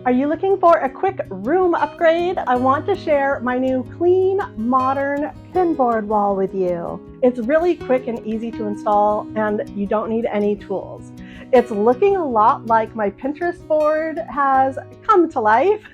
Are you looking for a quick room upgrade? I want to share my new clean, modern pinboard wall with you. It's really quick and easy to install, and you don't need any tools. It's looking a lot like my Pinterest board has come to life.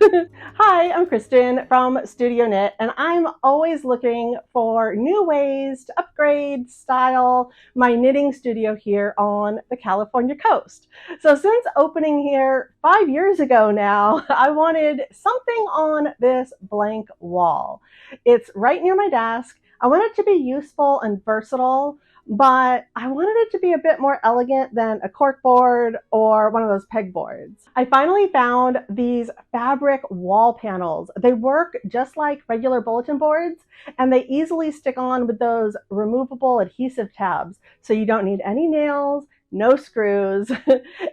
Hi, I'm Kristen from Studio Knit, and I'm always looking for new ways to upgrade, style my knitting studio here on the California coast. So since opening here 5 years ago now, I wanted something on this blank wall. It's right near my desk. I want it to be useful and versatile, but I wanted it to be a bit more elegant than a corkboard or one of those pegboards. I finally found these fabric wall panels. They work just like regular bulletin boards, and they easily stick on with those removable adhesive tabs, so you don't need any nails, no screws.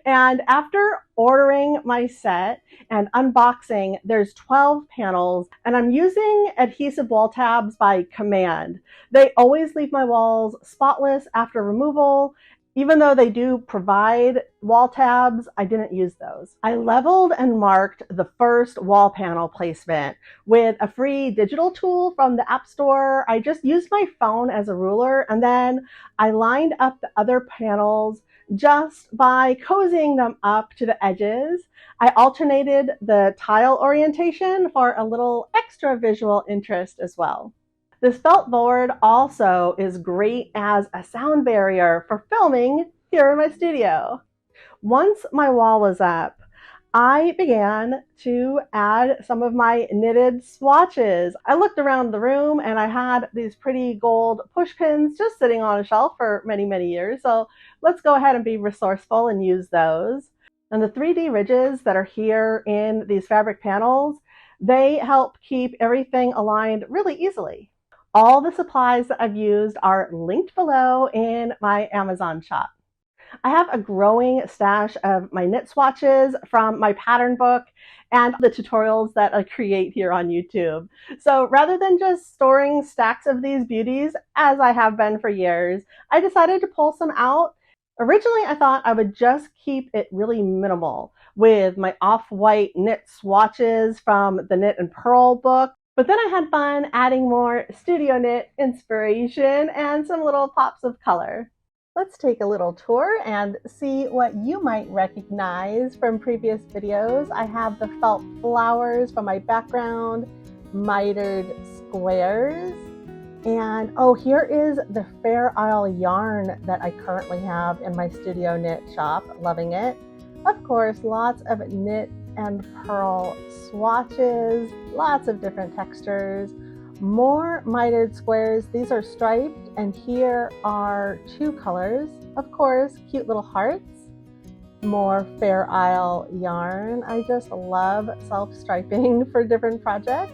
And after ordering my set and unboxing, there's 12 panels, and I'm using adhesive wall tabs by command. They always leave my walls spotless after removal. Even though they do provide wall tabs, I didn't use those. I leveled and marked the first wall panel placement with a free digital tool from the App Store. I just used my phone as a ruler, and then I lined up the other panels just by cozying them up to the edges. I alternated the tile orientation for a little extra visual interest as well. This felt board also is great as a sound barrier for filming here in my studio. Once my wall was up, I began to add some of my knitted swatches. I looked around the room and I had these pretty gold push pins just sitting on a shelf for many, many years. So let's go ahead and be resourceful and use those. And the 3D ridges that are here in these fabric panels, they help keep everything aligned really easily. All the supplies that I've used are linked below in my Amazon shop. I have a growing stash of my knit swatches from my pattern book and the tutorials that I create here on YouTube. So rather than just storing stacks of these beauties, as I have been for years, I decided to pull some out. Originally, I thought I would just keep it really minimal with my off-white knit swatches from the Knit and Purl book. But then I had fun adding more Studio Knit inspiration and some little pops of color. Let's take a little tour and see what you might recognize from previous videos. I have the felt flowers from my background, mitered squares, and oh, here is the Fair Isle yarn that I currently have in my Studio Knit shop. Loving it. Of course, lots of Knit and Purl swatches, lots of different textures, more mitered squares. These are striped, and here are 2 colors. Of course, cute little hearts, more Fair Isle yarn. I just love self-striping for different projects.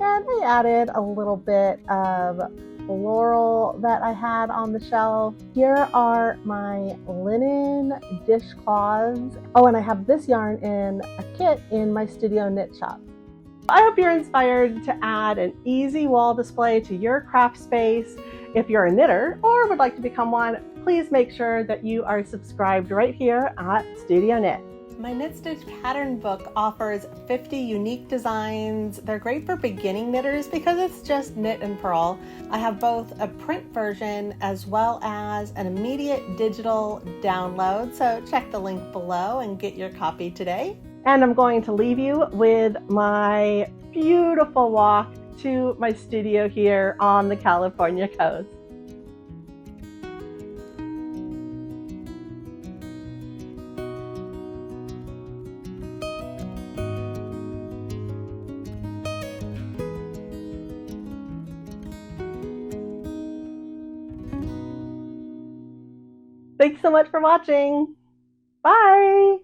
And I added a little bit of floral that I had on the shelf. Here are my linen dishcloths. Oh, and I have this yarn in a kit in my Studio Knit shop. I hope you're inspired to add an easy wall display to your craft space. If you're a knitter or would like to become one, please make sure that you are subscribed right here at Studio Knit. My Knit Stitch pattern book offers 50 unique designs. They're great for beginning knitters because it's just knit and purl. I have both a print version as well as an immediate digital download, so check the link below and get your copy today. And I'm going to leave you with my beautiful walk to my studio here on the California coast. Thanks so much for watching. Bye.